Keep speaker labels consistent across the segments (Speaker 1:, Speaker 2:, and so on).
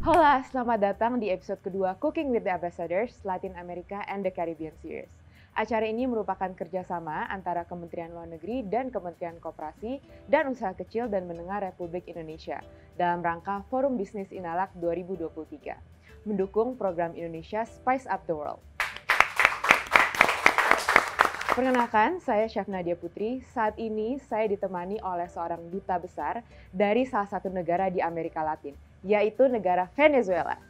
Speaker 1: Hola, selamat datang di episode kedua Cooking with the Ambassadors, Latin America and the Caribbean Series. Acara ini merupakan kerjasama antara Kementerian Luar Negeri dan Kementerian Koperasi dan Usaha Kecil dan Menengah Republik Indonesia dalam rangka Forum Bisnis Inalak 2023, mendukung program Indonesia Spice Up the World. Perkenalkan, saya Chef Nadya Puteri. Saat ini saya ditemani oleh seorang duta besar dari salah satu negara di Amerika Latin, yaitu negara Venezuela.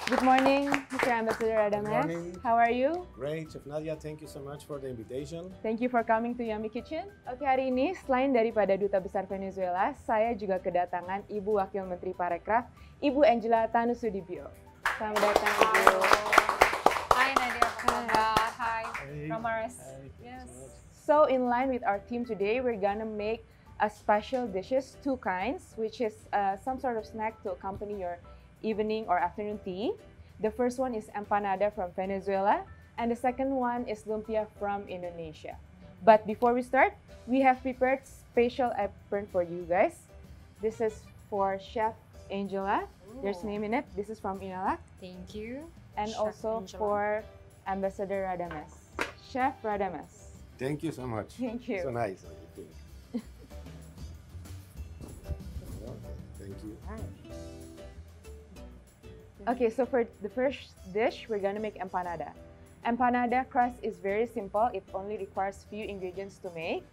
Speaker 1: Good morning, Mr. Ambassador Radamés.
Speaker 2: Good morning.
Speaker 1: How are you?
Speaker 2: Great, Chef Nadya. Thank you so much for the invitation.
Speaker 1: Thank you for coming to Yummy Kitchen. Oke, hari ini selain daripada Duta Besar Venezuela, saya juga kedatangan Ibu Wakil Menteri Pariwisata, Ibu Angela Tanusudibio. Selamat datang, Ibu.
Speaker 3: Hi, Nadia. Hi, Radamés. Yes.
Speaker 1: So in line with our theme today, we're gonna make a special dishes, two kinds, which is some sort of snack to accompany your evening or afternoon tea. The first one is empanada from Venezuela, and the second one is lumpia from Indonesia. But before we start, we have prepared special apron for you guys. This is for Chef Angela. There's name in it. This is from Inalak.
Speaker 3: Thank you.
Speaker 1: And
Speaker 3: Chef
Speaker 1: also
Speaker 3: Angela.
Speaker 1: for Ambassador Radamés. Chef Radamés.
Speaker 2: Thank you so much.
Speaker 1: Thank you.
Speaker 2: So nice. Thank you.
Speaker 1: Okay, so for the first dish, we're gonna make empanada. Empanada crust is very simple. It only requires few ingredients to make.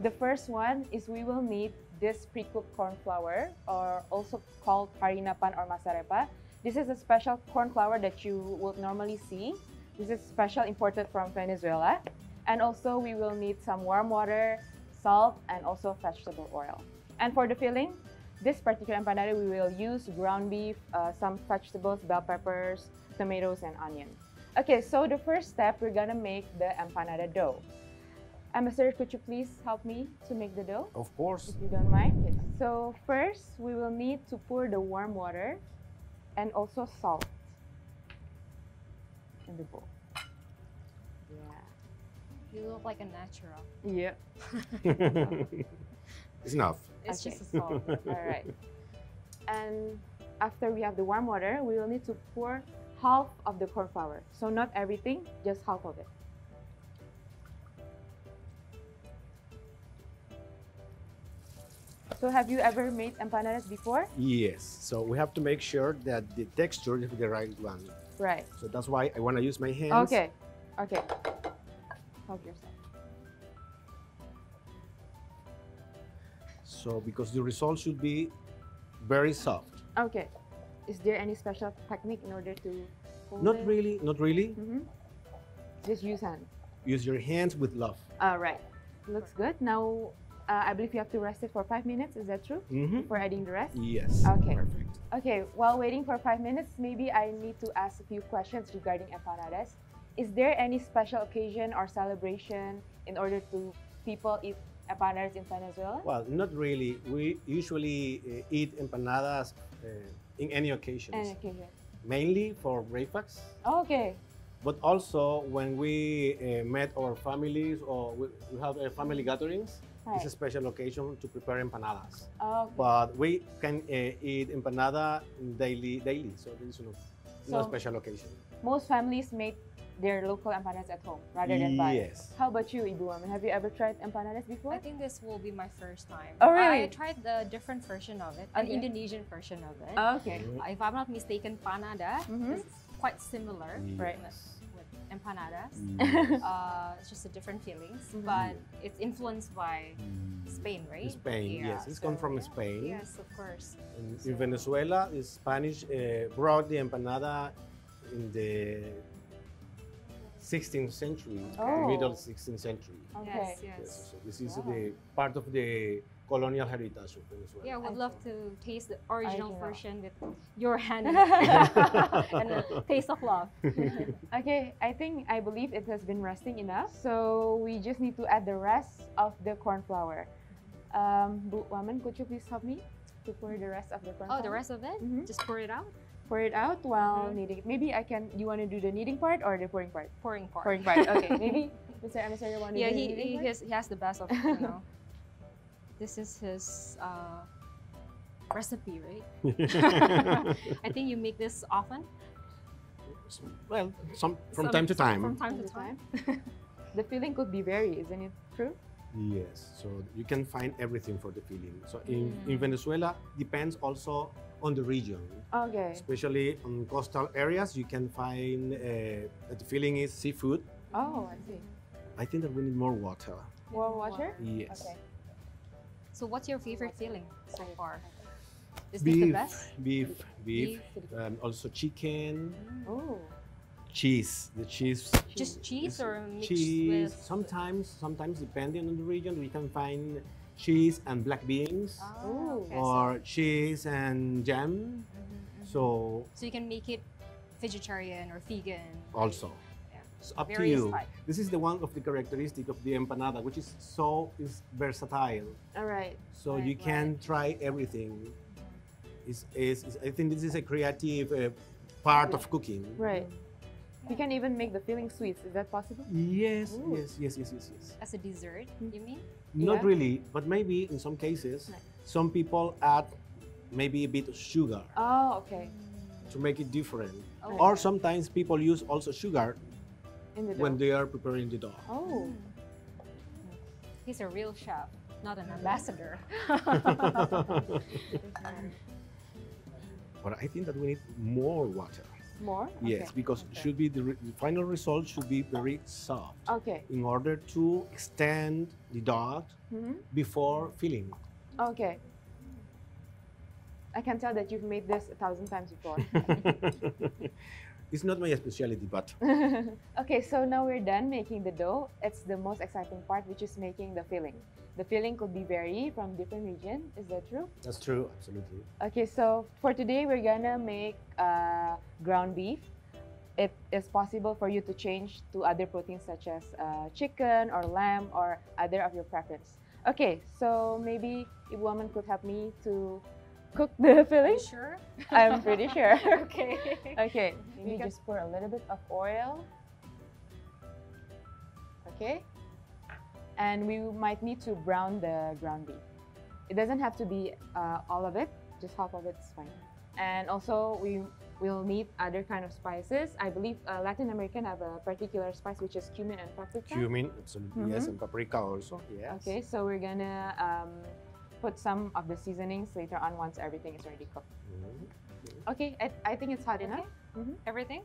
Speaker 1: The first one is we will need this pre-cooked corn flour, or also called harina pan or masa-rempah. This is a special corn flour that you would normally see. This is special imported from Venezuela. And also we will need some warm water, salt, and also vegetable oil. And for the filling, this particular empanada, we will use ground beef, some vegetables, bell peppers, tomatoes, and onion. Okay, so the first step, we're gonna make the empanada dough. Ambassador, could you please help me to make the dough?
Speaker 2: Of course.
Speaker 1: If you don't mind. Yes. So first, we will need to pour the warm water and also salt in the bowl. Yeah.
Speaker 3: You look like a natural.
Speaker 1: Yep.
Speaker 2: It's enough.
Speaker 3: It's
Speaker 1: Okay.
Speaker 3: just a salt.
Speaker 1: All right. And after we have the warm water, we will need to pour half of the corn flour. So not everything, just half of it. So have you ever made empanadas before?
Speaker 2: Yes. So we have to make sure that the texture is the right one.
Speaker 1: Right.
Speaker 2: So that's why I want to use my hands.
Speaker 1: Okay. Okay. Help yourself.
Speaker 2: So because the result should be very soft.
Speaker 1: Okay. Is there any special technique in order to hold
Speaker 2: Not
Speaker 1: it?
Speaker 2: really, not really.
Speaker 1: Just use hand.
Speaker 2: Use your hands with love.
Speaker 1: All right. Looks good. Now, I believe you have to rest it for 5 minutes. Is that true? Before adding the rest?
Speaker 2: Yes.
Speaker 1: Okay.
Speaker 2: Perfect.
Speaker 1: Okay. While waiting for 5 minutes, maybe I need to ask a few questions regarding empanadas. Is there any special occasion or celebration in order to people eat empanadas in Venezuela?
Speaker 2: Well, not really. We usually eat empanadas in any occasions.
Speaker 1: Any occasion.
Speaker 2: Mainly for breakfast.
Speaker 1: Okay.
Speaker 2: But also when we met our families or we have family gatherings,
Speaker 1: Right.
Speaker 2: it's a special occasion to prepare empanadas.
Speaker 1: Okay.
Speaker 2: But we can eat empanada daily, so there is no
Speaker 1: So-
Speaker 2: special occasion.
Speaker 1: Most families make their local empanadas at home rather than buy.
Speaker 2: Yes.
Speaker 1: How about you, Ibu Waman? Have you ever tried empanadas before?
Speaker 3: I think this will be my first time.
Speaker 1: Oh, really?
Speaker 3: I tried the different version of it, an
Speaker 1: Okay.
Speaker 3: Indonesian version of it.
Speaker 1: Okay.
Speaker 3: If I'm not mistaken, panada is quite similar
Speaker 1: Right.
Speaker 3: with empanadas.
Speaker 2: Yes.
Speaker 3: It's just a different feelings, but it's influenced by Spain, right?
Speaker 2: Spain,
Speaker 3: Yeah,
Speaker 2: yes. It's come from
Speaker 3: yeah.
Speaker 2: Spain.
Speaker 3: Yes, of course.
Speaker 2: In Venezuela, the Spanish brought the empanada in the 16th century,
Speaker 1: Oh.
Speaker 2: middle 16th century.
Speaker 1: Okay.
Speaker 3: Yes.
Speaker 2: So this is the part of the colonial heritage of Venezuela.
Speaker 3: Yeah, I would love to taste the original
Speaker 1: Original.
Speaker 3: version with your hand and a taste of love.
Speaker 1: Okay, I believe it has been resting enough. So we just need to add the rest of the corn flour. Bu Waman, could you please help me to pour the rest of the corn flour?
Speaker 3: Oh, the rest of it? Just pour it out?
Speaker 1: Pour it out while kneading it. Maybe I can, you want to do the kneading part or the pouring part?
Speaker 3: Pouring part.
Speaker 1: Pouring part, okay. Maybe Mr. Ambassador want to
Speaker 3: Yeah,
Speaker 1: do the kneading part?
Speaker 3: he has the best of, you know. This is his recipe, right? I think you make this often.
Speaker 2: Well, from time to time.
Speaker 3: From time to time.
Speaker 1: The filling could be vary, isn't it true?
Speaker 2: Yes, so you can find everything for the filling. So in Venezuela, depends also on the region.
Speaker 1: Okay.
Speaker 2: Especially on coastal areas, you can find that the filling is seafood.
Speaker 1: Oh, I see.
Speaker 2: I think that we need more water.
Speaker 1: More water?
Speaker 2: Yes.
Speaker 1: Okay.
Speaker 3: So what's your favorite filling so far? Is this the best?
Speaker 2: Beef, also chicken,
Speaker 1: Oh.
Speaker 2: cheese. The cheese.
Speaker 3: Just cheese or mixed
Speaker 2: Cheese.
Speaker 3: with?
Speaker 2: Sometimes depending on the region, we can find cheese and black beans,
Speaker 3: Oh, okay.
Speaker 2: or cheese and jam. So
Speaker 3: So you can make it vegetarian or vegan.
Speaker 2: also.
Speaker 3: Yeah.
Speaker 2: It's up to
Speaker 3: Various
Speaker 2: you.
Speaker 3: type.
Speaker 2: This is the one of the characteristic of the empanada, which is versatile.
Speaker 1: All right.
Speaker 2: So
Speaker 3: Right,
Speaker 2: you can try everything. I think this is a creative part of cooking.
Speaker 1: Right. You can even make the filling sweets. Is that possible?
Speaker 2: Yes,
Speaker 1: Ooh.
Speaker 2: yes.
Speaker 3: As a dessert, you mean?
Speaker 2: Not
Speaker 1: Yeah.
Speaker 2: really, but maybe in some cases,
Speaker 1: Right.
Speaker 2: some people add maybe a bit of sugar
Speaker 1: Oh, okay.
Speaker 2: to make it different.
Speaker 3: Oh.
Speaker 2: Or sometimes people use also sugar
Speaker 1: In the dough.
Speaker 2: when they are preparing the dough.
Speaker 1: Oh.
Speaker 3: He's a real chef, not an ambassador.
Speaker 2: But I think that we need more water.
Speaker 1: More?
Speaker 2: Yes,
Speaker 1: Okay.
Speaker 2: because it should be the final result should be very soft
Speaker 1: Okay.
Speaker 2: in order to extend the dough
Speaker 1: Mhm.
Speaker 2: before filling.
Speaker 1: Okay. I can tell that you've made this 1,000 times before.
Speaker 2: It's not my specialty, but
Speaker 1: Okay, so now we're done making the dough. It's the most exciting part, which is making the filling. The filling could be vary from different region. Is that true?
Speaker 2: that's true, absolutely.
Speaker 1: Okay, so for today, we're gonna make ground beef. It is possible for you to change to other proteins such as chicken or lamb or other of your preference. Okay, so maybe if woman could help me to cook the filling.
Speaker 3: Sure?
Speaker 1: I'm pretty sure.
Speaker 3: Okay.
Speaker 1: Okay,
Speaker 3: We
Speaker 1: maybe
Speaker 3: can-
Speaker 1: just pour a little bit of oil. Okay. And we might need to brown the ground beef. It doesn't have to be all of it, just half of it is fine. And also we will need other kind of spices. I believe Latin American have a particular spice which is cumin and paprika.
Speaker 2: Cumin, absolutely, yes,
Speaker 1: Mhm.
Speaker 2: and paprika also, yes.
Speaker 1: Okay, so we're gonna put some of the seasonings later on once everything is already cooked.
Speaker 2: Mhm.
Speaker 1: Okay, I think it's hot enough. Mhm.
Speaker 3: Everything?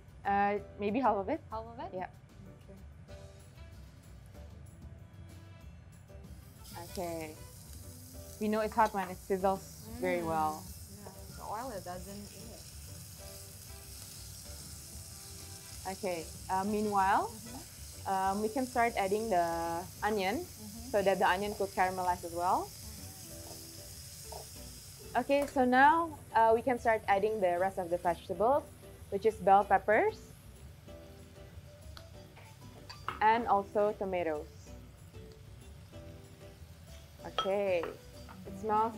Speaker 1: Maybe half of it.
Speaker 3: Half of it?
Speaker 1: Yeah. Okay. We know it's hot when it sizzles very well.
Speaker 3: Yeah. The oil it doesn't.
Speaker 1: Okay. Meanwhile, we can start adding the onion so that the onion could caramelize as well. Okay, so now we can start adding the rest of the vegetables, which is bell peppers and also tomatoes. Okay, it smells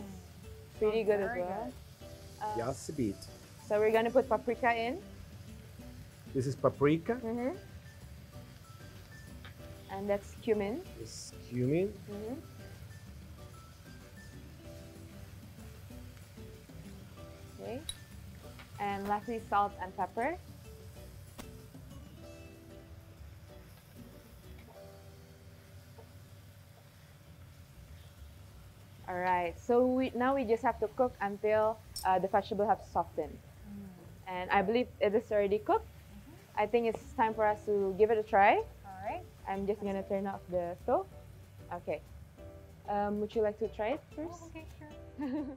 Speaker 1: pretty good as
Speaker 3: very
Speaker 1: well.
Speaker 2: Just a bit.
Speaker 1: So we're gonna put paprika in.
Speaker 2: This is paprika,
Speaker 1: And that's cumin.
Speaker 2: this cumin,
Speaker 1: Okay. And lastly, salt and pepper. All right, so now we just have to cook until the vegetable have softened. And I believe it is already cooked. I think it's time for us to give it a try.
Speaker 3: All right.
Speaker 1: I'm just gonna turn off the stove. Okay. Would you like to try it first?
Speaker 3: Oh, okay, sure.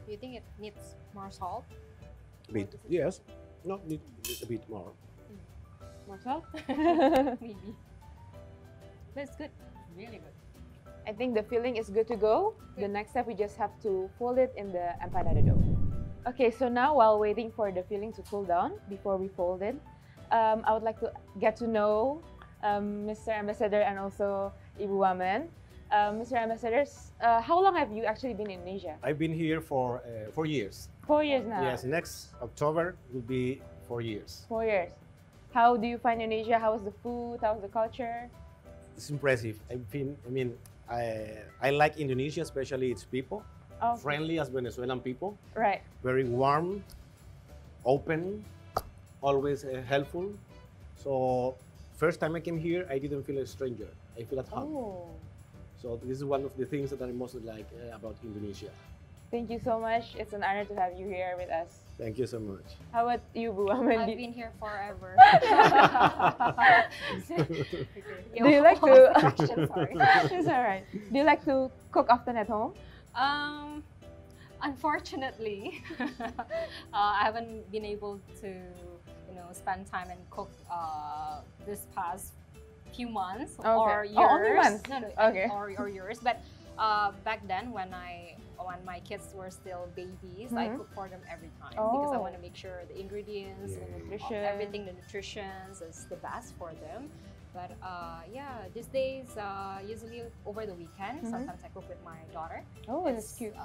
Speaker 3: Do you think it needs more salt?
Speaker 2: a bit, yes. No, need a bit more.
Speaker 1: More salt?
Speaker 3: Maybe. But it's good. Really good.
Speaker 1: I think the filling is good to go. The next step, we just have to fold it in the empanada dough. Okay, so now while waiting for the filling to cool down before we fold it, I would like to get to know Mr. Ambassador and also Ibu Wamen. Mr. Ambassador, how long have you actually been in Indonesia?
Speaker 2: I've been here for 4 years.
Speaker 1: 4 years now.
Speaker 2: Yes, next October will be 4 years.
Speaker 1: 4 years. How do you find Indonesia? How is the food? How is the culture?
Speaker 2: it's impressive. I like Indonesia, especially its people.
Speaker 1: Okay.
Speaker 2: Friendly as Venezuelan people.
Speaker 1: Right.
Speaker 2: Very warm, open, always helpful. So first time I came here, I didn't feel a stranger. I feel at home.
Speaker 1: Oh.
Speaker 2: So this is one of the things that I most like about Indonesia.
Speaker 1: Thank you so much. It's an honor to have you here with us.
Speaker 2: Thank you so much.
Speaker 1: How about you, Bu?
Speaker 3: I've been here forever.
Speaker 1: Do you like to?
Speaker 3: Sorry.
Speaker 1: It's all right. Do you like to cook often at home?
Speaker 3: Unfortunately, I haven't been able to, spend time and cook this past few months or years.
Speaker 1: Oh, only months.
Speaker 3: No,
Speaker 1: Okay.
Speaker 3: or years. But back then, when my kids were still babies, I cook for them every time because I want to make sure the ingredients, the nutrition, everything, the nutrition is the best for them. But these days, usually over the weekend, sometimes I cook with my daughter.
Speaker 1: Oh,
Speaker 3: it's
Speaker 1: that's cute.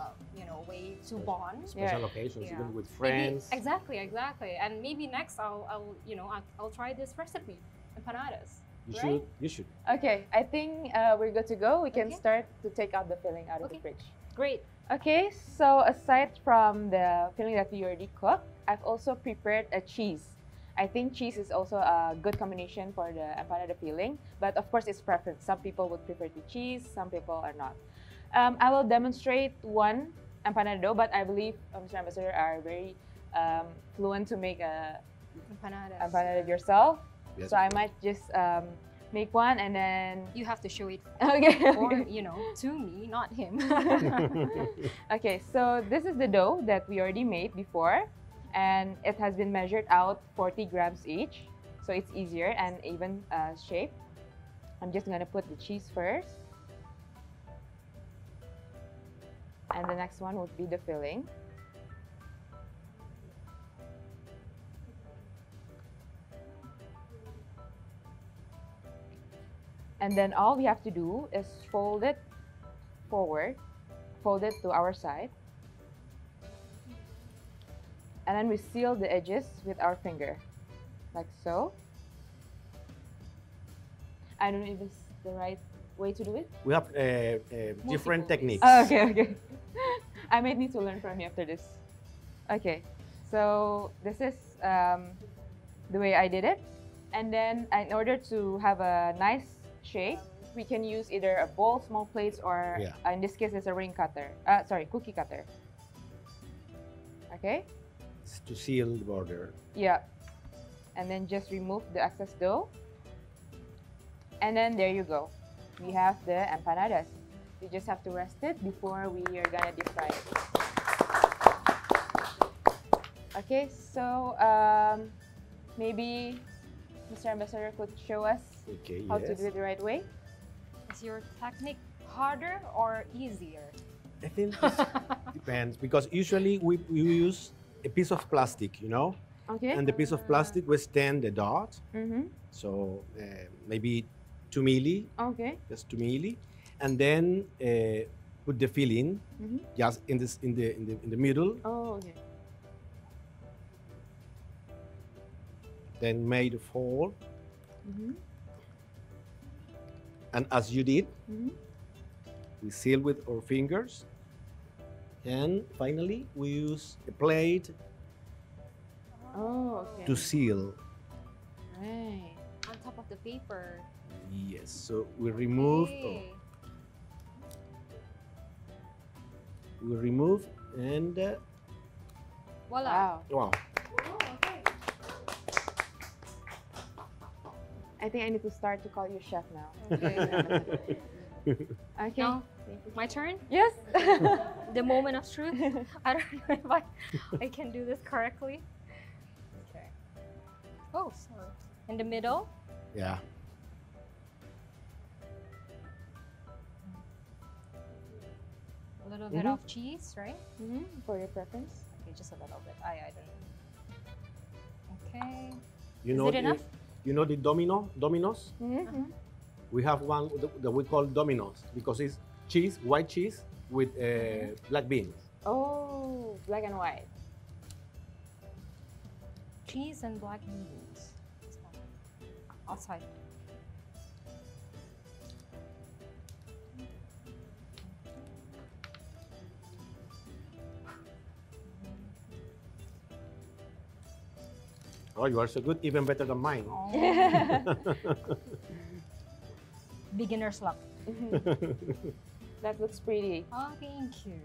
Speaker 3: Way to bond.
Speaker 2: Special occasions,
Speaker 3: Yeah.
Speaker 2: even with friends.
Speaker 3: Maybe, exactly. And maybe next I'll try this recipe, empanadas.
Speaker 2: You should.
Speaker 1: Okay, I think we're good to go. We can
Speaker 3: Okay.
Speaker 1: start to take out the filling out of the fridge.
Speaker 3: Great.
Speaker 1: Okay, so aside from the filling that we already cooked, I've also prepared a cheese. I think cheese is also a good combination for the empanada filling, but of course it's preference. Some people would prefer the cheese, some people are not. I will demonstrate one empanada dough, but I believe Mr. Ambassador are very fluent to make a empanada yourself.
Speaker 2: Yes,
Speaker 1: So I might just make one and then
Speaker 3: You have to show it
Speaker 1: okay.
Speaker 3: or to me, not him.
Speaker 1: Okay, so this is the dough that we already made before, and it has been measured out 40 grams each, so it's easier and even shape. I'm just gonna put the cheese first, and the next one would be the filling. And then all we have to do is fold it forward, fold it to our side. And then we seal the edges with our finger, like so. I don't know if it's the right way to do it.
Speaker 2: We have different
Speaker 3: ways.
Speaker 2: techniques.
Speaker 1: Oh, okay. I might need to learn from you after this. Okay, so this is the way I did it. And then in order to have a nice shape, we can use either a bowl, small plates, or in this case, it's a ring cutter. Cookie cutter. Okay.
Speaker 2: It's to seal the border.
Speaker 1: Yeah. And then just remove the excess dough. And then there you go. We have the empanadas. You just have to rest it before we are gonna deep fry it. Okay, so maybe Mr. Ambassador could show us how to do it the right way.
Speaker 3: Is your technique harder or easier?
Speaker 2: I think it depends because usually we use a piece of plastic,
Speaker 1: Okay.
Speaker 2: and the piece of plastic withstand the dot.
Speaker 1: Mm-hmm.
Speaker 2: So maybe 2 milli,
Speaker 1: Okay.
Speaker 2: just 2 milli, and then put the filling just in the middle.
Speaker 1: Oh, okay.
Speaker 2: Then made a fold,
Speaker 1: Mm-hmm.
Speaker 2: and as you did,
Speaker 1: Mm-hmm.
Speaker 2: we seal with our fingers, and finally we use a plate
Speaker 1: Oh, okay.
Speaker 2: to seal.
Speaker 1: Right.
Speaker 3: On top of the paper.
Speaker 2: Yes, so we remove.
Speaker 3: Okay.
Speaker 2: We remove and
Speaker 3: Voila.
Speaker 1: Wow.
Speaker 2: wow.
Speaker 1: I think I need to start to call you chef now.
Speaker 3: Okay.
Speaker 1: Okay.
Speaker 3: Now, my turn.
Speaker 1: Yes.
Speaker 3: The moment of truth. I don't know if I can do this correctly. Okay. Oh, sorry. In the middle.
Speaker 2: Yeah.
Speaker 3: A little bit of cheese, right?
Speaker 1: Mm-hmm. For your preference.
Speaker 3: Okay, just a little bit. I don't know. Okay.
Speaker 2: You
Speaker 3: Is
Speaker 2: know
Speaker 3: it enough?
Speaker 2: You know the dominoes?
Speaker 1: Mm-hmm.
Speaker 2: We have one that we call dominoes because it's cheese, white cheese with black beans.
Speaker 1: Oh, black and white.
Speaker 3: Cheese and black beans. Outside.
Speaker 2: Oh, you are so good, even better than mine.
Speaker 3: Beginner's luck.
Speaker 1: That looks pretty.
Speaker 3: Oh, thank you.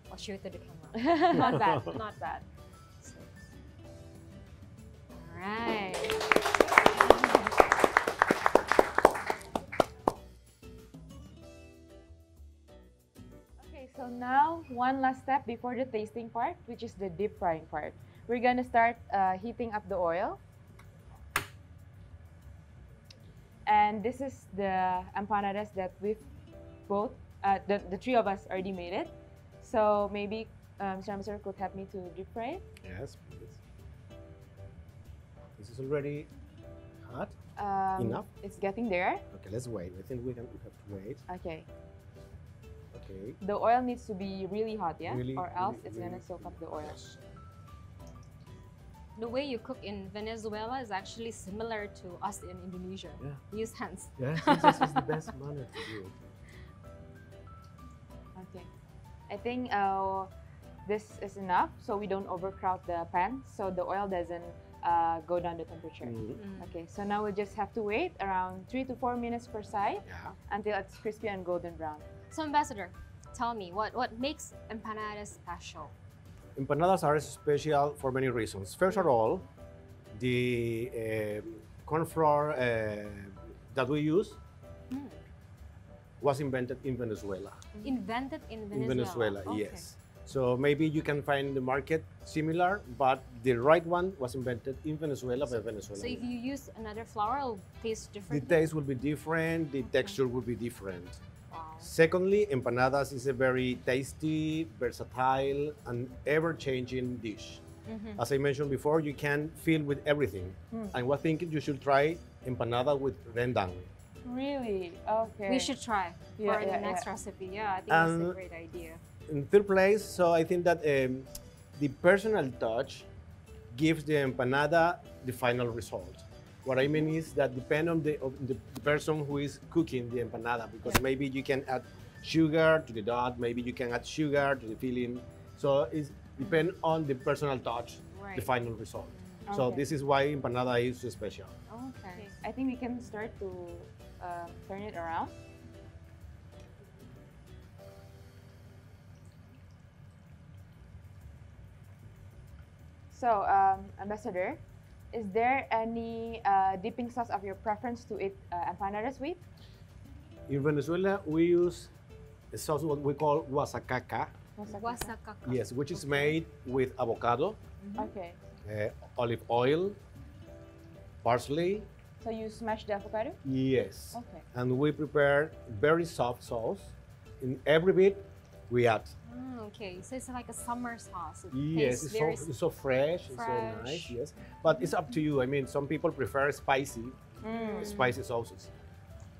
Speaker 3: I'll show it to the camera.
Speaker 1: Not bad, not bad.
Speaker 3: All right.
Speaker 1: Okay, so now one last step before the tasting part, which is the deep frying part. We're gonna start heating up the oil. And this is the empanadas that we've both, the three of us already made it. So maybe Mr. Ambassador could help me to deep fry it?
Speaker 2: Yes, please. This is already hot. Enough?
Speaker 1: It's getting there.
Speaker 2: Okay, let's wait. I think we have to wait.
Speaker 1: Okay.
Speaker 2: Okay.
Speaker 1: The oil needs to be really hot, yeah?
Speaker 2: Really,
Speaker 1: or else
Speaker 2: really,
Speaker 1: it's
Speaker 2: really,
Speaker 1: gonna soak up the oil.
Speaker 2: Yes.
Speaker 3: The way you cook in Venezuela is actually similar to us in Indonesia.
Speaker 2: Yeah.
Speaker 3: We use hands.
Speaker 2: Yeah, this is the best manner to do it.
Speaker 1: Okay. I think this is enough so we don't overcrowd the pan so the oil doesn't go down the temperature. Okay, so now we just have to wait around 3 to 4 minutes per side until it's crispy and golden brown.
Speaker 3: So Ambassador, tell me, what makes empanadas special?
Speaker 2: Empanadas are special for many reasons. First of all, the corn flour that we use was invented in Venezuela.
Speaker 3: Invented in Venezuela?
Speaker 2: In Venezuela,
Speaker 3: okay.
Speaker 2: yes. So maybe you can find the market similar, but the right one was invented in Venezuela by Venezuela.
Speaker 3: So if you use another flour, it'll taste different?
Speaker 2: The taste will be different, the texture will be different.
Speaker 3: Wow.
Speaker 2: Secondly, empanadas is a very tasty, versatile, and ever-changing dish. As I mentioned before, you can fill with everything. And I think you should try empanada with rendang.
Speaker 1: Really? Okay.
Speaker 3: We should try for the next recipe. Yeah, I think that's a great idea.
Speaker 2: In third place, so I think that the personal touch gives the empanada the final result. What I mean is that depend on the person who is cooking the empanada, because maybe you can add sugar to the dough, maybe you can add sugar to the filling. So it depends on the personal touch, the final result. So this is why empanada is so special.
Speaker 1: Okay. I think we can start to turn it around. So, Ambassador, is there any dipping sauce of your preference to eat empanadas with?
Speaker 2: In Venezuela, we use a sauce what we call guasacaca.
Speaker 3: Guasacaca.
Speaker 2: Yes, which is made with avocado,
Speaker 1: Okay.
Speaker 2: olive oil, parsley.
Speaker 1: So you smash the avocado?
Speaker 2: Yes.
Speaker 1: Okay.
Speaker 2: And we prepare very soft sauce. In every bit, we add.
Speaker 3: Okay, so it's like a summer sauce. It
Speaker 2: Yes,
Speaker 3: tastes
Speaker 2: it's so fresh, it's so nice, yes. But it's up to you. I mean, some people prefer spicy sauces.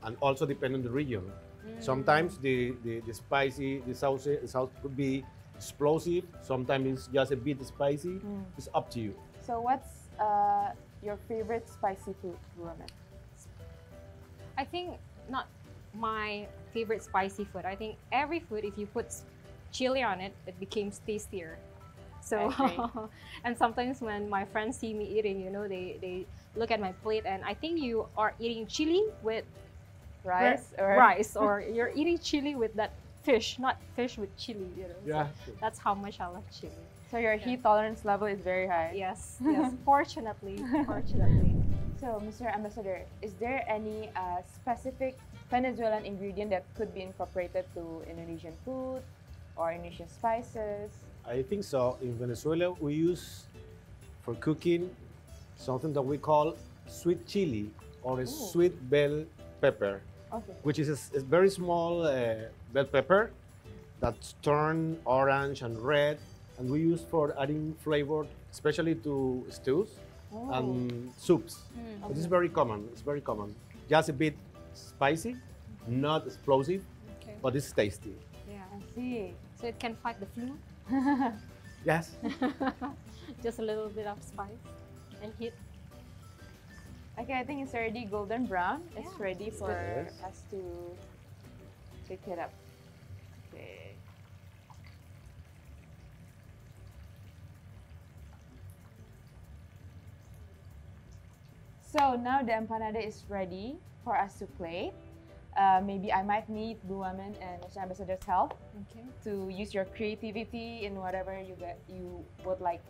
Speaker 2: And also depend on the region. Sometimes the sauce could be explosive. Sometimes it's just a bit spicy. It's up to you.
Speaker 1: So what's your favorite spicy food, Roman?
Speaker 3: I think not my favorite spicy food. I think every food, if you put chili on it, it becomes tastier. So, and sometimes when my friends see me eating, you know, they look at my plate and I think you are eating chili with
Speaker 1: rice,
Speaker 3: or you're eating chili with that fish, not fish with chili, you know.
Speaker 2: Yeah.
Speaker 3: So that's how much I love chili.
Speaker 1: So your heat tolerance level is very high.
Speaker 3: Yes, yes, fortunately.
Speaker 1: So, Mr. Ambassador, is there any specific Venezuelan ingredient that could be incorporated to Indonesian food or Indonesian spices?
Speaker 2: I think so. In Venezuela, we use for cooking something that we call sweet chili or a sweet bell pepper, which is a very small bell pepper that's turned orange and red, and we use for adding flavor, especially to stews and soups. This is very common. It's very common. Just a bit spicy, not explosive, but it's tasty.
Speaker 3: Yeah,
Speaker 1: I see.
Speaker 3: So it can fight the flu.
Speaker 2: Yes.
Speaker 3: Just a little bit of spice and heat.
Speaker 1: Okay, I think it's already golden brown. It's ready for us to pick it up. Okay. So now the empanada is ready for us to plate. Maybe I might need Blue Woman and National Ambassador's help to use your creativity in whatever you would like.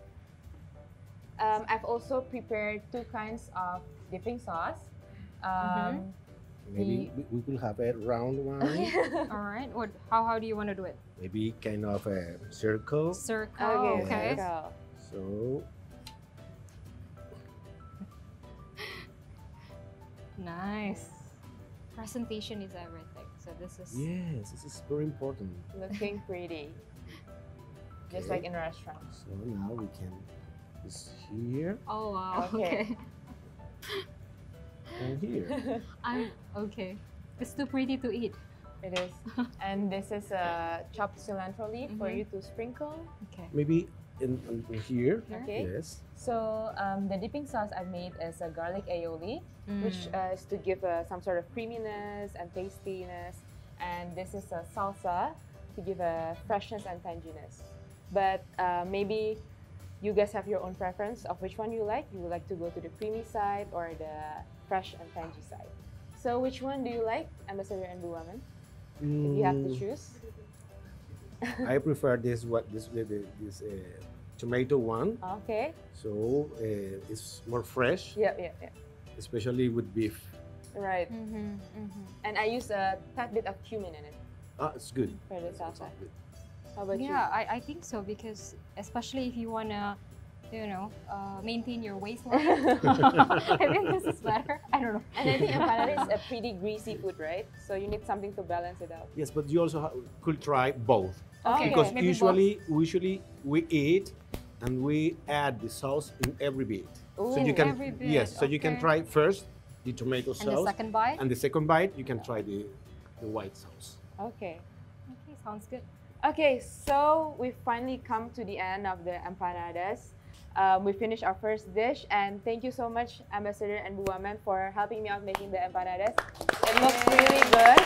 Speaker 1: I've also prepared 2 kinds of dipping sauce.
Speaker 2: Maybe we will have a round one.
Speaker 3: All right. How do you want to do it?
Speaker 2: Maybe kind of a circle.
Speaker 3: Circle. Okay.
Speaker 1: Circle.
Speaker 2: So
Speaker 3: nice. Presentation is everything. So this is.
Speaker 2: yes, this is very important.
Speaker 1: Looking pretty. Just like in a restaurant.
Speaker 2: So now we can just here
Speaker 3: Oh wow.
Speaker 1: Okay.
Speaker 2: and here.
Speaker 3: Okay. It's too pretty to eat.
Speaker 1: It is. And this is a chopped cilantro leaf for you to sprinkle.
Speaker 3: Okay.
Speaker 2: Maybe in here.
Speaker 1: Okay.
Speaker 2: Yes.
Speaker 1: So the dipping sauce I've made is a garlic aioli, which is to give some sort of creaminess and tastiness. And this is a salsa to give a freshness and tanginess. But maybe you guys have your own preference of which one you like. You would like to go to the creamy side or the fresh and tangy side. So which one do you like, Ambassador and Blue Woman? If you have to choose.
Speaker 2: I prefer this tomato one.
Speaker 1: Okay.
Speaker 2: So it's more fresh.
Speaker 1: Yeah.
Speaker 2: Especially with beef.
Speaker 1: Right. And I use a tad bit of cumin in it
Speaker 2: It's good.
Speaker 1: for the
Speaker 2: It's
Speaker 1: salsa.
Speaker 2: good.
Speaker 1: How about you?
Speaker 3: Yeah, I think so, because especially if you wanna, maintain your waistline. I think this is better. I don't know.
Speaker 1: And I think empanada is a pretty greasy food, right? So you need something to balance it out.
Speaker 2: Yes, but you also could try both.
Speaker 1: Okay.
Speaker 2: Because
Speaker 3: maybe
Speaker 2: usually we eat and we add the sauce in every bit. So
Speaker 1: Ooh.
Speaker 2: you can
Speaker 3: Every bit,
Speaker 2: yes, so you can
Speaker 3: okay.
Speaker 2: try first the tomato
Speaker 3: And the
Speaker 2: sauce,
Speaker 3: second bite.
Speaker 2: and the second bite you can try the white sauce.
Speaker 1: Okay.
Speaker 3: Okay, sounds good.
Speaker 1: Okay, so we've finally come to the end of the empanadas. We finished our first dish, and thank you so much, Ambassador and Blue Woman, for helping me out making the empanadas. It looks really good.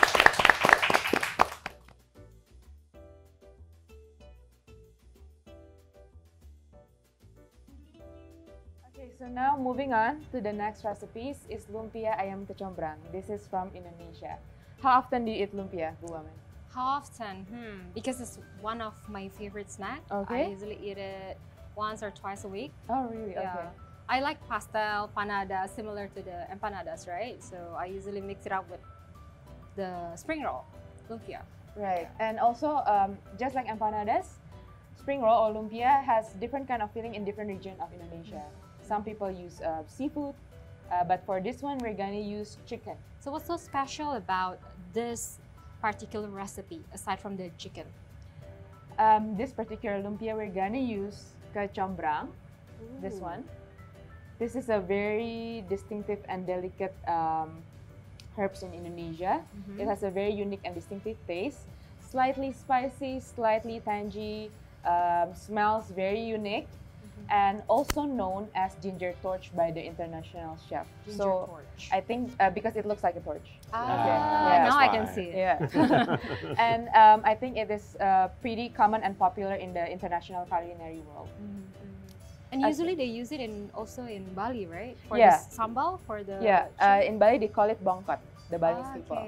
Speaker 1: Okay, so now moving on to the next recipes is Lumpia Ayam Kecombrang. This is from Indonesia. How often do you eat lumpia, Blue Woman?
Speaker 3: How often? Because it's one of my favorite snacks.
Speaker 1: Okay.
Speaker 3: I usually eat it once or twice a week.
Speaker 1: Oh, really?
Speaker 3: Yeah.
Speaker 1: Okay.
Speaker 3: I like pastel, panada, similar to the empanadas, right? So I usually mix it up with the spring roll, lumpia.
Speaker 1: Right, and also just like empanadas, spring roll or lumpia has different kind of filling in different region of Indonesia. Some people use seafood, but for this one we're gonna use chicken.
Speaker 3: So what's so special about this particular recipe aside from the chicken?
Speaker 1: This particular lumpia we're gonna use kecombrang. This one. This is a very distinctive and delicate herbs in Indonesia. It has a very unique and distinctive taste. Slightly spicy, slightly tangy, smells very unique, and also known as ginger torch by the international chef.
Speaker 3: Ginger torch.
Speaker 1: I think because it looks like a torch.
Speaker 3: Yeah, now I can
Speaker 2: why.
Speaker 3: see it.
Speaker 1: Yeah. And I think it is pretty common and popular in the international culinary world.
Speaker 3: And usually they use it also in Bali, right? For
Speaker 1: Yeah.
Speaker 3: the sambal, for the
Speaker 1: In Bali they call it bongkot, the Balinese people.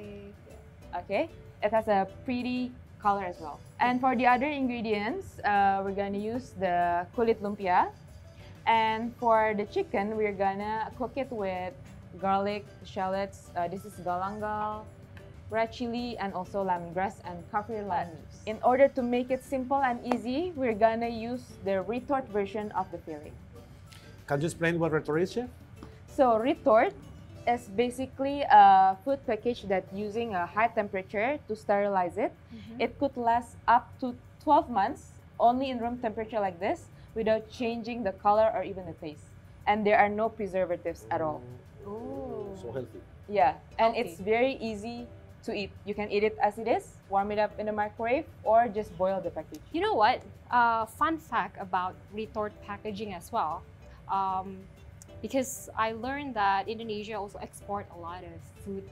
Speaker 1: Okay, it has a pretty color as well. And for the other ingredients, we're gonna use the kulit lumpia. And for the chicken, we're gonna cook it with garlic, shallots. This is galangal, red chili, and also lemongrass and kaffir lime leaves. In order to make it simple and easy, we're gonna use the retort version of the filling.
Speaker 2: Can you explain what retort is, chef?
Speaker 1: So retort is basically a food package that using a high temperature to sterilize it. It could last up to 12 months only in room temperature like this without changing the color or even the taste. And there are no preservatives at all.
Speaker 2: So healthy.
Speaker 1: Yeah, and
Speaker 3: Healthy.
Speaker 1: it's very easy to eat. You can eat it as it is, warm it up in the microwave, or just boil the package.
Speaker 3: You know what? Fun fact about retort packaging as well. Because I learned that Indonesia also export a lot of food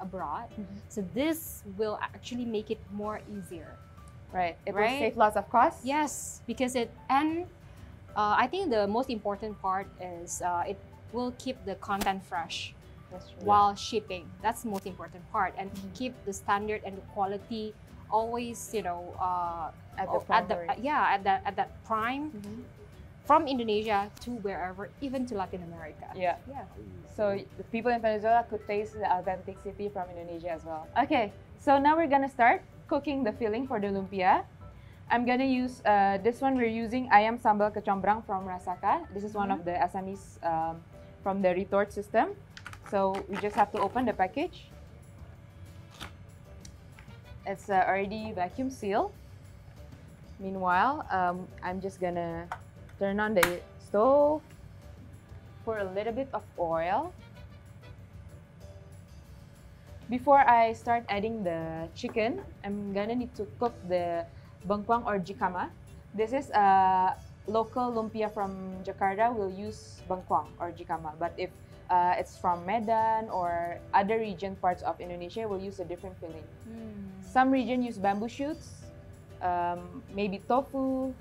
Speaker 3: abroad. So this will actually make it more easier.
Speaker 1: Right, it will
Speaker 3: Right.
Speaker 1: save lots of costs.
Speaker 3: Yes, because I think the most important part is will keep the content fresh
Speaker 1: That's true.
Speaker 3: while shipping. That's the most important part, and keep the standard and the quality always, you know, at that prime from Indonesia to wherever, even to Latin America.
Speaker 1: Yeah. So the people in Venezuela could taste the authenticity from Indonesia as well. Okay, so now we're gonna start cooking the filling for the lumpia. I'm gonna use this one. We're using ayam sambal kecombrang from Rasakan. This is one of the SMEs from the retort system. So we just have to open the package. It's already vacuum sealed. Meanwhile, I'm just gonna turn on the stove, pour a little bit of oil. Before I start adding the chicken, I'm gonna need to cook the bengkuang or jikama. This is a local lumpia from Jakarta. We'll use bengkuang or jikama, but if it's from Medan or other region parts of Indonesia, we'll use a different filling. Some region use bamboo shoots, maybe tofu,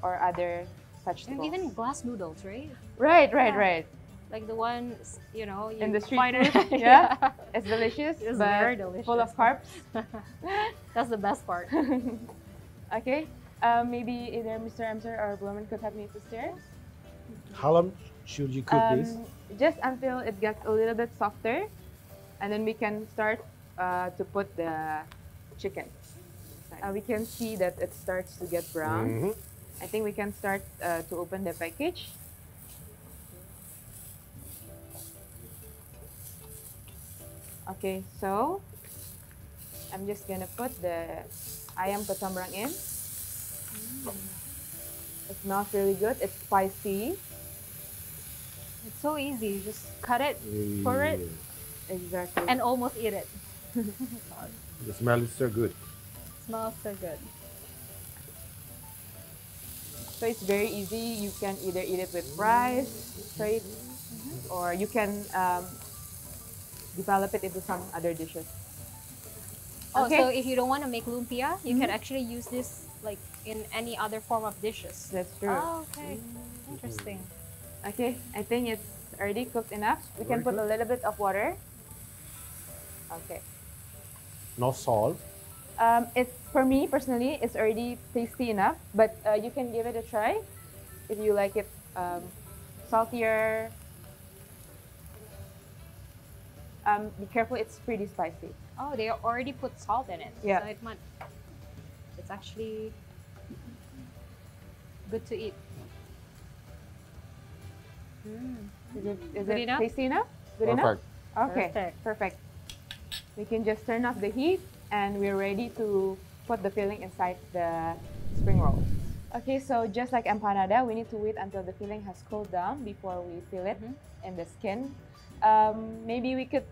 Speaker 1: or other vegetables.
Speaker 3: And even glass noodles, right?
Speaker 1: Right.
Speaker 3: Like the ones, you know, you
Speaker 1: In the street
Speaker 3: find it.
Speaker 1: food. Yeah, it's delicious,
Speaker 3: It's
Speaker 1: but
Speaker 3: very delicious.
Speaker 1: full of carbs.
Speaker 3: That's the best part.
Speaker 1: Okay, maybe either Mr. Amser or Bloman could help me to stir.
Speaker 2: How long should you cook this?
Speaker 1: Just until it gets a little bit softer, and then we can start to put the chicken. We can see that it starts to get brown. I think we can start to open the package. Okay, so I'm just gonna put the ayam kecombrang in. It smells really good. It's spicy.
Speaker 3: It's so easy. Just cut it, pour it,
Speaker 1: Exactly.
Speaker 3: and almost eat it.
Speaker 2: The smell is so good.
Speaker 3: Smells so good.
Speaker 1: So it's very easy. You can either eat it with rice, straight, or you can develop it into some other dishes.
Speaker 3: Oh,
Speaker 1: Okay.
Speaker 3: so if you don't want to make lumpia, you can actually use this like in any other form of dishes.
Speaker 1: That's true.
Speaker 3: Oh, okay. Interesting.
Speaker 1: Okay, I think it's already cooked enough. We can put a little bit of water. Okay.
Speaker 2: No salt.
Speaker 1: It's for me personally, it's already tasty enough, but you can give it a try if you like it saltier. Be careful, it's pretty spicy.
Speaker 3: Oh, they already put salt in it.
Speaker 1: Yeah.
Speaker 3: So it's actually good to eat.
Speaker 1: Is it
Speaker 3: Good enough?
Speaker 1: tasty enough? Good enough? Okay, perfect. We can just turn off the heat and we're ready to put the filling inside the spring roll. Okay, so just like empanada, we need to wait until the filling has cooled down before we fill it in the skin. Maybe we could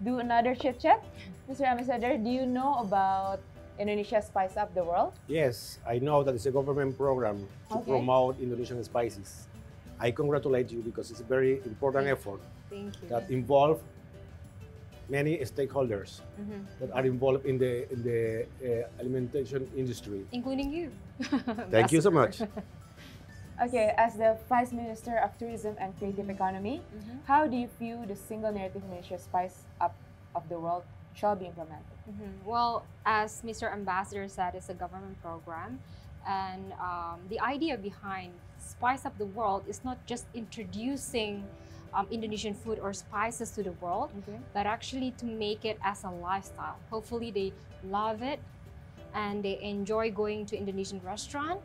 Speaker 1: do another chit chat. Mr. Ambassador, do you know about Indonesia Spice Up the World?
Speaker 2: Yes, I know that it's a government program to promote Indonesian spices. I congratulate you because it's a very important effort
Speaker 3: Thank you.
Speaker 2: that involves many stakeholders that are involved in the alimentation industry.
Speaker 3: Including you.
Speaker 2: Thank you so much.
Speaker 1: Okay, as the Vice Minister of Tourism and Creative Economy, how do you view the single narrative Indonesia Spice Up of the World shall be implemented?
Speaker 3: Well, as Mr. Ambassador said, it's a government program, and the idea behind Spice Up the World is not just introducing Indonesian food or spices to the world, but actually to make it as a lifestyle. Hopefully they love it and they enjoy going to Indonesian restaurant.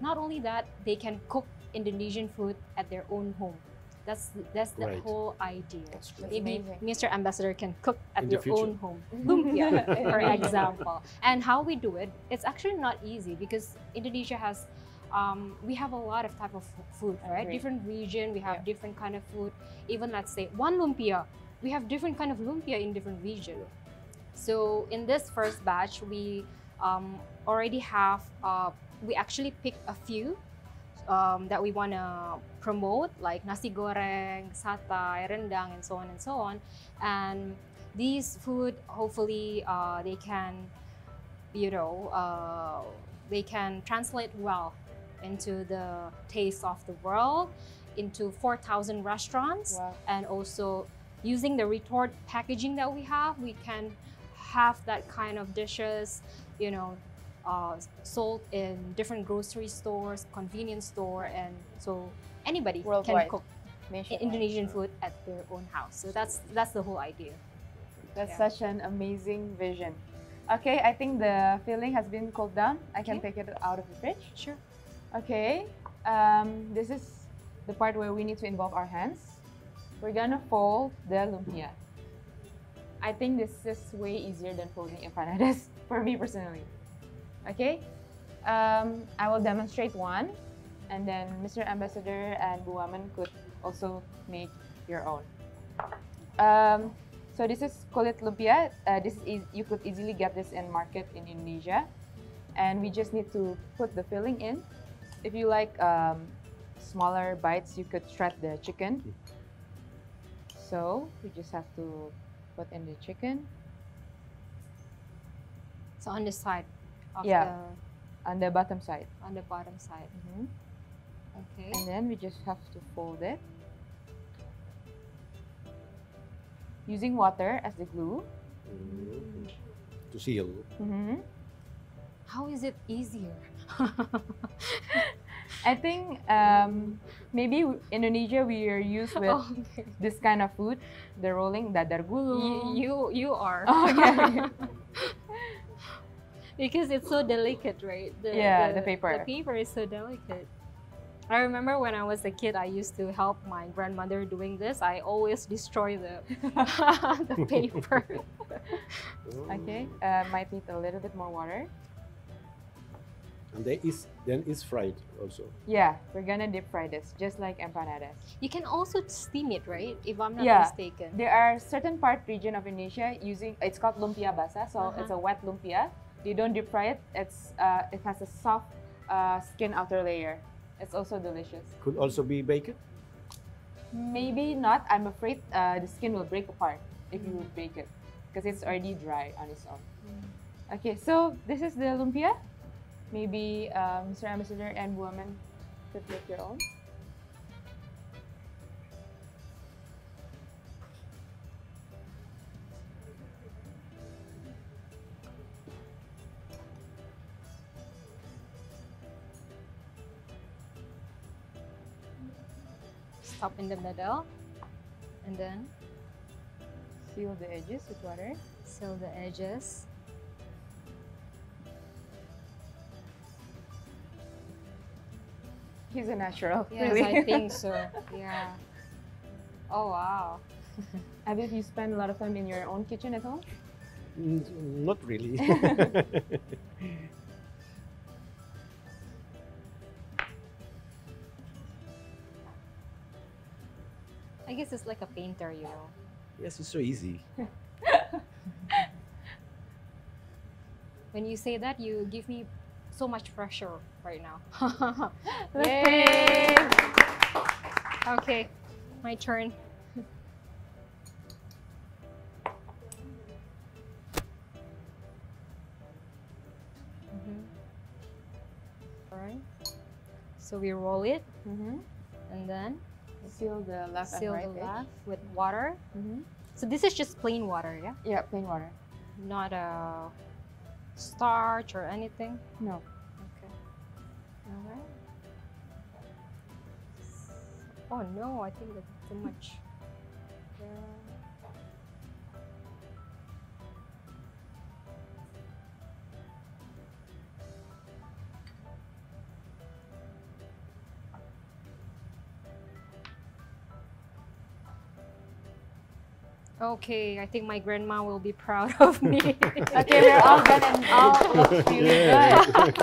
Speaker 3: Not only that, they can cook Indonesian food at their own home. That's the whole idea. Maybe Mr. Ambassador can cook at your own home. Lumpia, for example. And how we do it, it's actually not easy because Indonesia has we have a lot of type of food, right? Different region, we have different kind of food. Even let's say one lumpia, we have different kind of lumpia in different region. So in this first batch, we already have, we actually picked a few that we want to promote, like nasi goreng, satay, rendang, and so on and so on. And these food, hopefully, they can, you know, they can translate well into the taste of the world, into 4,000 restaurants.
Speaker 1: Wow.
Speaker 3: And also using the retort packaging that we can have that kind of dishes, you know, sold in different grocery stores, convenience store, and so anybody
Speaker 1: Worldwide.
Speaker 3: can cook Indonesian food at their own house. So that's the whole idea.
Speaker 1: That's such an amazing vision. Okay, I think the filling has been cooled down. I can take it out of the fridge.
Speaker 3: Sure.
Speaker 1: Okay, this is the part where we need to involve our hands. We're gonna fold the lumpia. I think this is way easier than folding empanadas for me personally. Okay, I will demonstrate one, and then Mr. Ambassador and Bu Wamen could also make your own. So this is kulit lumpia. You could easily get this in market in Indonesia, and we just need to put the filling in. If you like smaller bites, you could shred the chicken. So we just have to put in the chicken.
Speaker 3: So on the side of
Speaker 1: on the bottom side.
Speaker 3: On the bottom side. Okay.
Speaker 1: And then we just have to fold it. Using water as the glue.
Speaker 2: To seal.
Speaker 3: How is it easier?
Speaker 1: I think maybe Indonesia we are used with this kind of food, the rolling dadar gulung.
Speaker 3: You are.
Speaker 1: Okay.
Speaker 3: Because it's so delicate, right?
Speaker 1: The paper.
Speaker 3: The paper is so delicate. I remember when I was a kid, I used to help my grandmother doing this. I always destroy the the paper.
Speaker 1: Okay, might need a little bit more water.
Speaker 2: And then it's fried also.
Speaker 1: Yeah, we're gonna deep fry this, just like empanadas.
Speaker 3: You can also steam it, right? If I'm not mistaken.
Speaker 1: There are certain region of Indonesia it's called lumpia basah, so it's a wet lumpia. They don't deep fry it. It has a soft skin outer layer. It's also delicious.
Speaker 2: Could also be baked?
Speaker 1: Maybe not. I'm afraid the skin will break apart if you would bake it, because it's already dry on its own. Okay, so this is the lumpia. Maybe Mr. Ambassador and Bu Wamen could make your own.
Speaker 3: Stop in the middle, and then
Speaker 1: seal the edges with water.
Speaker 3: Seal the edges.
Speaker 1: He's a natural.
Speaker 3: Yes,
Speaker 1: really.
Speaker 3: I think so. Yeah. Oh wow.
Speaker 1: Have you spent a lot of time in your own kitchen at home?
Speaker 2: Not really.
Speaker 3: I guess it's like a painter, you know.
Speaker 2: Yes, it's so easy.
Speaker 3: When you say that, you give me so much pressure right now.
Speaker 1: Yay!
Speaker 3: Okay, my turn. All right. So we roll it, and then
Speaker 1: seal the left and right edge
Speaker 3: with water. So this is just plain water, yeah?
Speaker 1: Yeah, plain water.
Speaker 3: Not a starch or anything?
Speaker 1: No.
Speaker 3: Okay. All right. Oh no, I think that's too much. Okay, I think my grandma will be proud of me.
Speaker 1: Okay, we're all done and all looks really good.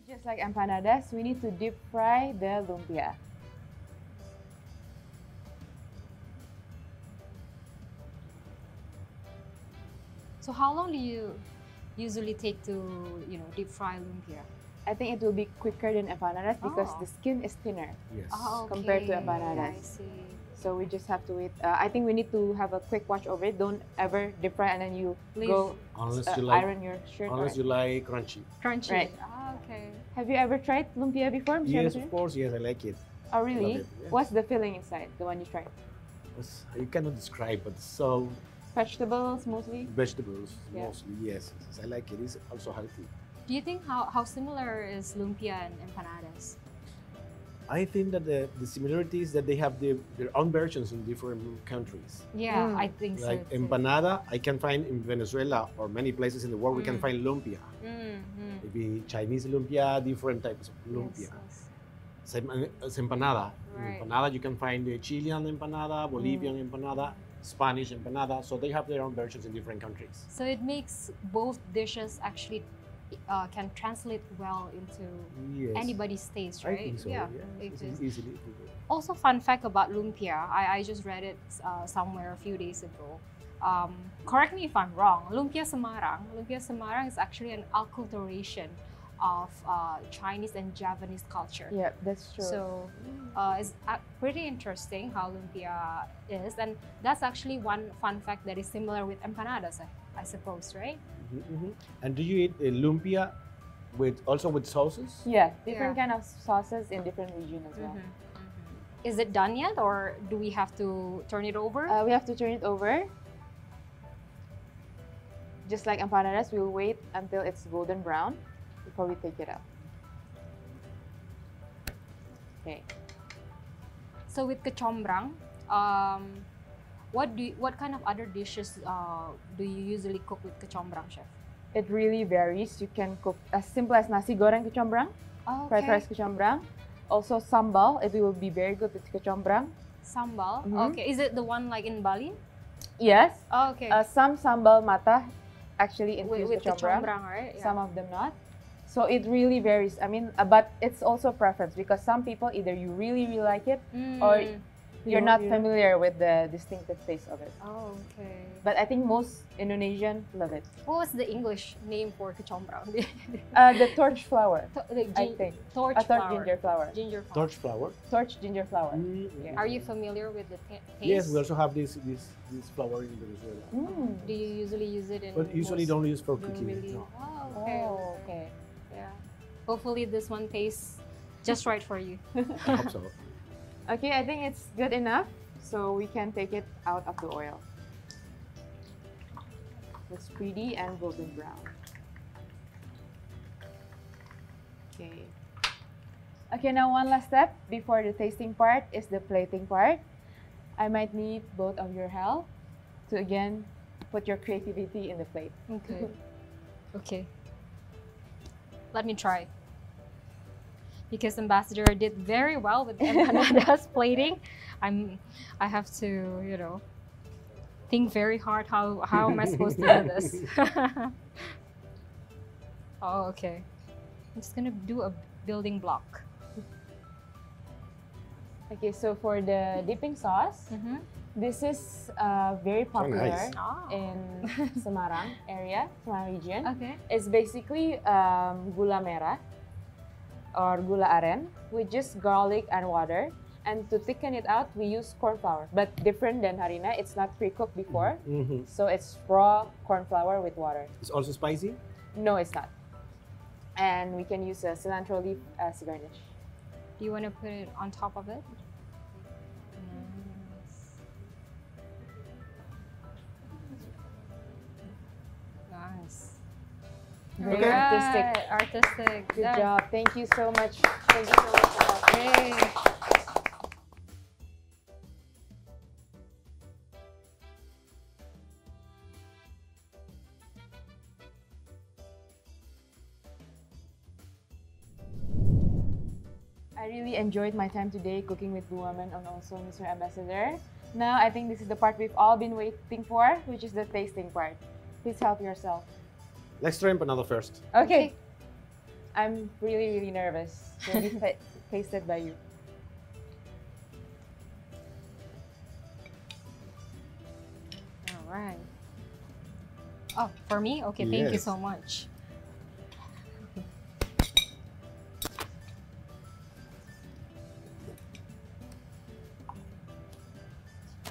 Speaker 1: Just like empanadas, we need to deep fry the lumpia.
Speaker 3: So how long do you usually take to, deep fry lumpia?
Speaker 1: I think it will be quicker than empanadas because the skin is thinner compared to empanadas.
Speaker 3: I see.
Speaker 1: So we just have to wait. I think we need to have a quick watch over it. Don't ever deep fry and then you go
Speaker 2: unless
Speaker 1: iron your shirt.
Speaker 2: Unless you like crunchy.
Speaker 3: Crunchy.
Speaker 1: Right. Have you ever tried lumpia before, Mr.
Speaker 2: Yes,
Speaker 1: Puteri?
Speaker 2: of course. Yes, I like it.
Speaker 1: Oh, really?
Speaker 2: Love it, yeah.
Speaker 1: What's the filling inside, the one you tried?
Speaker 2: You cannot describe, but so
Speaker 1: Vegetables mostly?
Speaker 2: vegetables
Speaker 1: Yeah.
Speaker 2: mostly. Yes, I like it. It's also healthy.
Speaker 3: Do you think how similar is lumpia and empanadas?
Speaker 2: I think that the similarities that they have their own versions in different countries.
Speaker 3: Yeah,
Speaker 1: Mm.
Speaker 3: I think so.
Speaker 2: Like
Speaker 3: too.
Speaker 2: empanada, I can find in Venezuela or many places in the world. We can find lumpia. Maybe Chinese lumpia, different types of lumpia.
Speaker 3: Yes.
Speaker 2: Empanada.
Speaker 3: Right.
Speaker 2: Empanada, you can find the Chilean empanada, Bolivian empanada, Spanish empanada. So they have their own versions in different countries.
Speaker 3: So it makes both dishes actually can translate well into
Speaker 2: Yes.
Speaker 3: anybody's taste,
Speaker 2: I
Speaker 3: right?
Speaker 2: think so.
Speaker 3: Yeah.
Speaker 2: It
Speaker 3: it
Speaker 2: is
Speaker 3: is.
Speaker 2: easily.
Speaker 3: Also, fun fact about lumpia. I just read it somewhere a few days ago. Correct me if I'm wrong. Lumpia Semarang is actually an acculturation of Chinese and Javanese culture.
Speaker 1: Yeah, that's true.
Speaker 3: So it's pretty interesting how lumpia is, and that's actually one fun fact that is similar with empanadas, I suppose, right?
Speaker 2: And do you eat lumpia also with sauces?
Speaker 1: yeah, different kind of sauces in different regions as well.
Speaker 3: Is it done yet, or do we have to turn it over?
Speaker 1: We have to turn it over. Just like empanadas, we'll wait until it's golden brown before we take it out. Okay.
Speaker 3: So with kecombrang, what kind of other dishes do you usually cook with kecombrang, chef?
Speaker 1: It really varies. You can cook as simple as nasi goreng kecombrang,
Speaker 3: Oh,
Speaker 1: fried rice kecombrang. Also sambal, it will be very good with kecombrang.
Speaker 3: Sambal.
Speaker 1: Mhm.
Speaker 3: Okay, is it the one like in Bali?
Speaker 1: Yes.
Speaker 3: Oh, okay.
Speaker 1: Some sambal mata actually infuse
Speaker 3: with
Speaker 1: kecombrang.
Speaker 3: kecombrang, right? Yeah.
Speaker 1: Some of them not. So it really varies. I mean, but it's also preference because some people either you really like it or you're not familiar with the distinctive taste of it.
Speaker 3: Oh, okay.
Speaker 1: But I think most Indonesian love it.
Speaker 3: What was the English name for kecombrang?
Speaker 1: The torch flower, I think.
Speaker 3: Torch
Speaker 1: A torch
Speaker 3: flower.
Speaker 1: ginger flower.
Speaker 3: Ginger flower.
Speaker 2: Torch flour.
Speaker 1: Torch ginger flower.
Speaker 2: Yeah.
Speaker 3: Are you familiar with the taste?
Speaker 2: Yes, we also have this flour in Venezuela.
Speaker 1: Mm.
Speaker 3: Do you usually use it in?
Speaker 2: But usually don't use for
Speaker 3: don't
Speaker 2: cooking.
Speaker 3: really-
Speaker 2: No.
Speaker 3: Oh, okay.
Speaker 1: Oh, okay.
Speaker 3: Yeah. Hopefully this one tastes just right for you.
Speaker 2: I hope so.
Speaker 1: Okay, I think it's good enough. So we can take it out of the oil. It's pretty and golden brown. Okay. Okay, now one last step before the tasting part is the plating part. I might need both of your help to again put your creativity in the plate.
Speaker 3: Okay. Okay. Let me try. Because Ambassador did very well with the empanadas plating, I have to, think very hard how am I supposed to do this? Oh, okay. I'm just gonna do a building block.
Speaker 1: Okay, so for the dipping sauce, this is very popular
Speaker 2: nice.
Speaker 3: Oh.
Speaker 1: in Semarang area, Semarang region.
Speaker 3: Okay.
Speaker 1: It's basically gula merah or gula aren with just garlic and water. And to thicken it out, we use corn flour. But different than harina, it's not pre-cooked before. So it's raw corn flour with water.
Speaker 2: It's also spicy.
Speaker 1: No, it's not. And we can use a cilantro leaf as a garnish.
Speaker 3: Do you want to put it on top of it? Nice.
Speaker 1: Very
Speaker 2: Okay.
Speaker 1: artistic.
Speaker 3: Artistic.
Speaker 1: Good
Speaker 3: Done.
Speaker 1: job. Thank you so much. Thank you so much for helping.
Speaker 3: Yay.
Speaker 1: I really enjoyed my time today cooking with the woman and also Mr. Ambassador. Now I think this is the part we've all been waiting for, which is the tasting part. Please help yourself.
Speaker 2: Let's try empanada first.
Speaker 1: Okay. I'm really nervous to be tasted by you.
Speaker 3: All right. Oh, for me? Okay, thank you
Speaker 2: Yes.
Speaker 3: so much.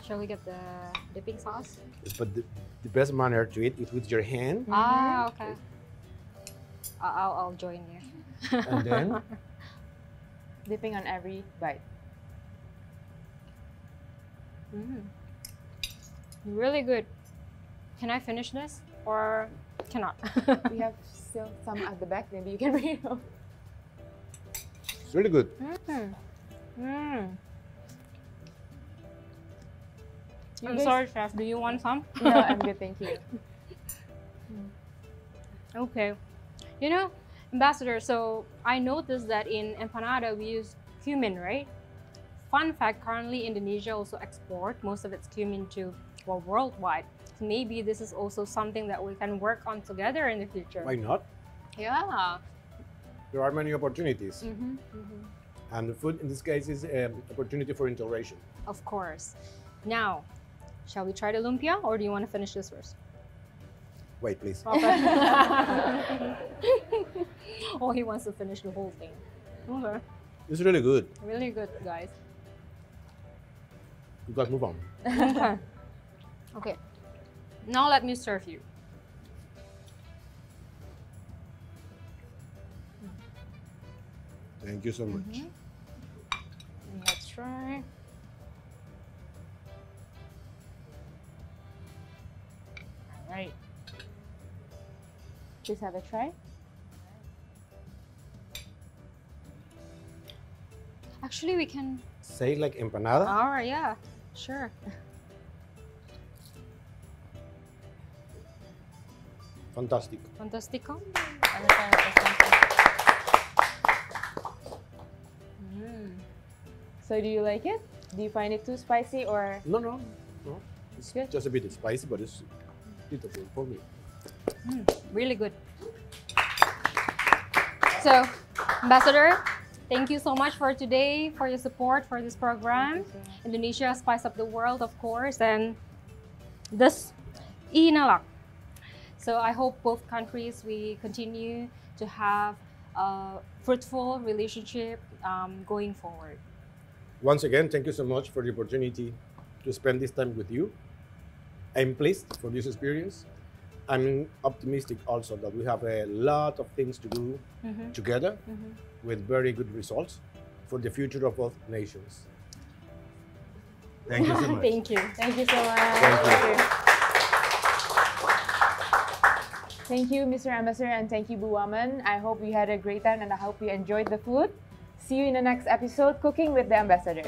Speaker 3: Shall we get the dipping sauce?
Speaker 2: But the best manner to eat is with your hand.
Speaker 3: Ah, okay. I'll join you.
Speaker 2: And then
Speaker 1: dipping on every bite.
Speaker 3: Really good. Can I finish this or cannot?
Speaker 1: We have still some at the back. Maybe you can bring it home.
Speaker 2: it's really good.
Speaker 3: I'm sorry, Chef. Do you want some?
Speaker 1: No, I'm good, thank you.
Speaker 3: Okay. You know, Ambassador, so I noticed that in empanada we use cumin, right? Fun fact, currently Indonesia also export most of its cumin to, well, worldwide. So maybe this is also something that we can work on together in the future.
Speaker 2: Why not?
Speaker 3: Yeah.
Speaker 2: There are many opportunities. And the food in this case is an opportunity for integration.
Speaker 3: Of course. Now, shall we try the lumpia or do you want to finish this first?
Speaker 2: Wait, please.
Speaker 3: Oh, he wants to finish the whole thing. Okay.
Speaker 2: It's really good.
Speaker 3: Really good, guys.
Speaker 2: You guys move on.
Speaker 3: Okay. Okay. Now let me serve you.
Speaker 2: Thank you so much.
Speaker 3: Let's try.
Speaker 1: All right. Please have a try.
Speaker 3: Actually, we can.
Speaker 2: Say it like empanada.
Speaker 3: All right, yeah, sure.
Speaker 2: Fantastic.
Speaker 3: Fantastico.
Speaker 1: So do you like it? Do you find it too spicy or?
Speaker 2: No. It's
Speaker 1: Good.
Speaker 2: just a bit spicy, but it's beautiful for me.
Speaker 3: Really good. So, Ambassador, thank you so much for today, for your support for this program. Indonesia, Spice Up the World, of course, and this inalak. So I hope both countries, we continue to have a fruitful relationship going forward.
Speaker 2: Once again, thank you so much for the opportunity to spend this time with you. I'm pleased for this experience. I'm optimistic also that we have a lot of things to do together with very good results for the future of both nations. Thank you so much.
Speaker 3: Thank you.
Speaker 1: Thank you so much.
Speaker 2: Thank you.
Speaker 1: Thank you, Mr. Ambassador, and thank you, Buwaman. I hope you had a great time and I hope you enjoyed the food. See you in the next episode, Cooking with the Ambassador.